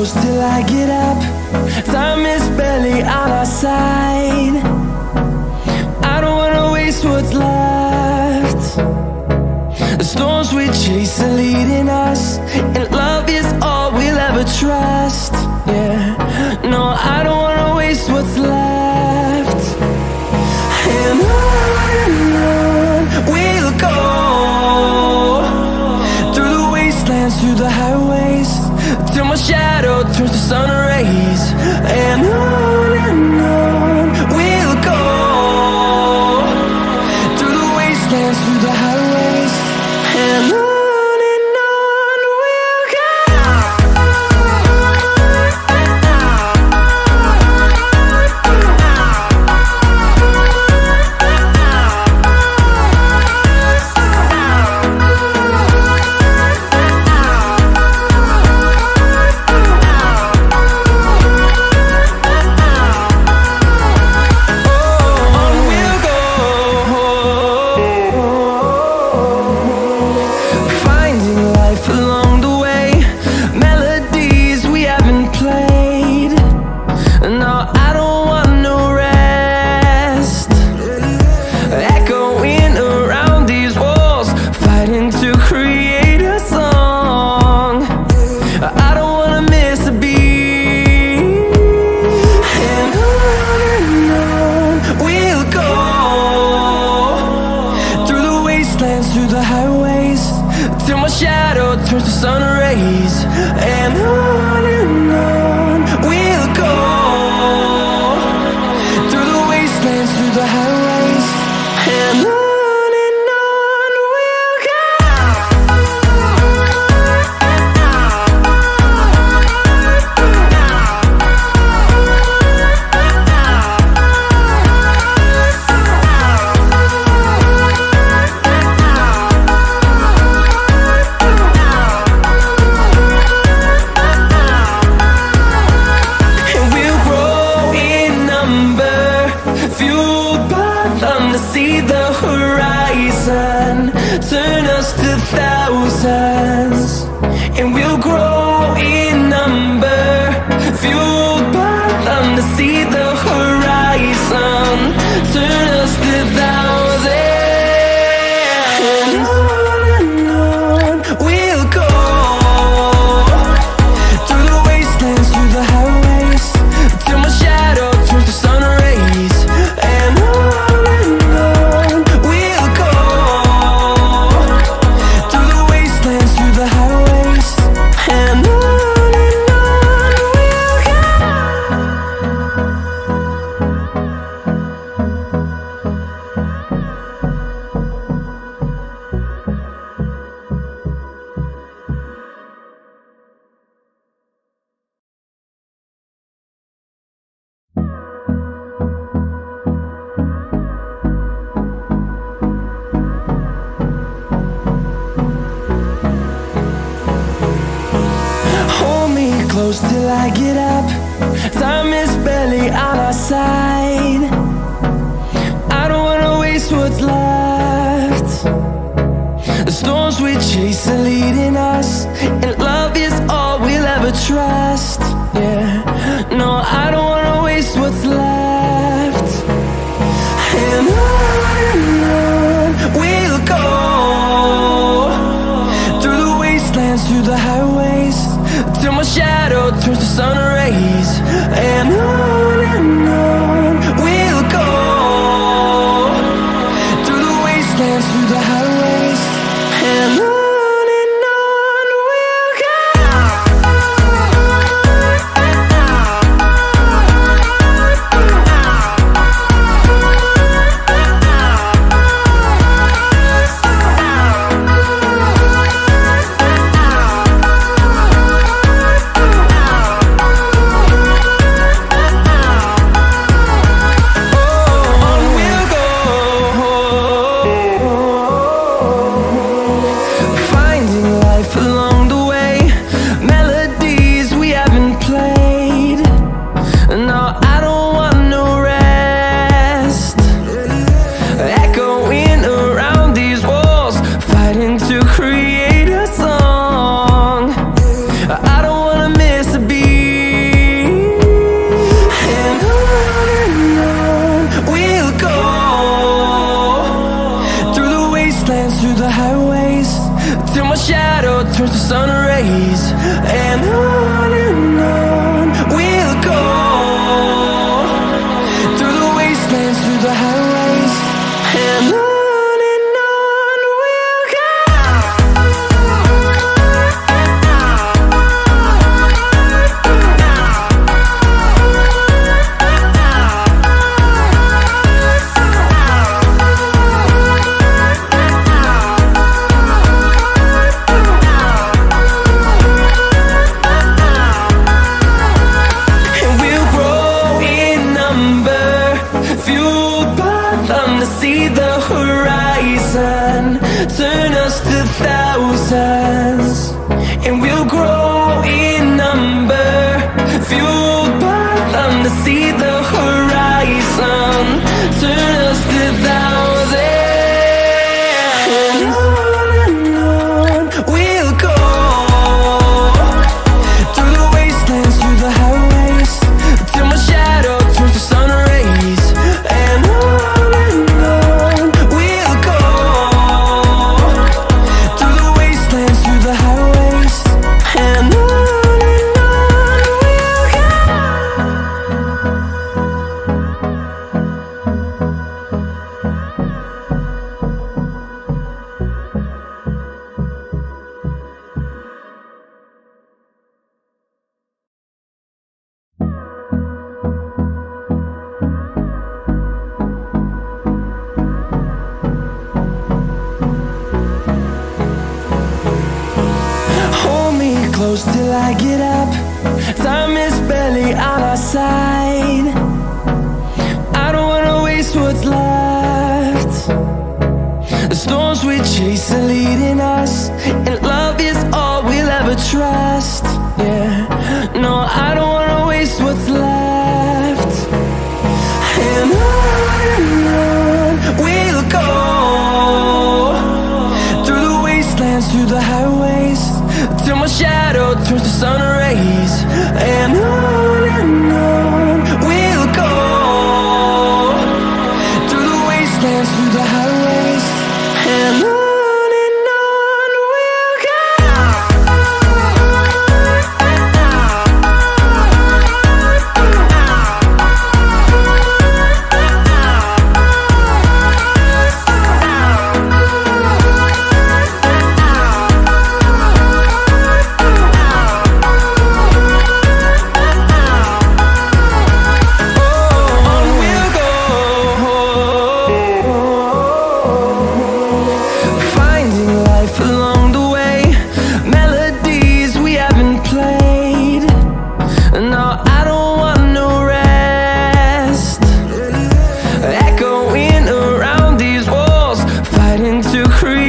close till I get up. Time is barely on our side. I don't wanna waste what's left. The storms we chase are leading us, and love is all we'll ever trust. Yeah, no, I don't wanna waste what's left. And on we'll go, through the wastelands, through the highways, till my shadow turns to sun rays. And on we'll go, through the wastelands, through the highways, and on. Through the highways, till my shadow turns to sun rays. And on we'll go, through the wastelands, through the highways, and on. See the horizon turn us to thousands, and we'll grow in number, fueled by them to see the horizon turn us to thousands. And on we'll go, through the wastelands, through the highways, till my shadow turns to sun rays. And on close till I get up. Time is barely on our side. I don't wanna waste what's left. The storms we chase are leading us, and love is all we'll ever trust. Yeah, no, I don't wanna waste what's left. And on we'll go, through the wastelands, through the highways, till my shadow turns to sun rays. And on we'll go, through the wastelands, through the highways, and on. close till I get up. Time is barely on our side. I don't wanna waste what's left. The storms we chase are leading us, and love is all we'll ever trust. Yeah, no, I don't wanna waste what's left. And on we'll go, through the wastelands, through the highways, till my shadow turns to sun rays. And on we'll go, through the wastelands, through the highways, and on we'll go. To create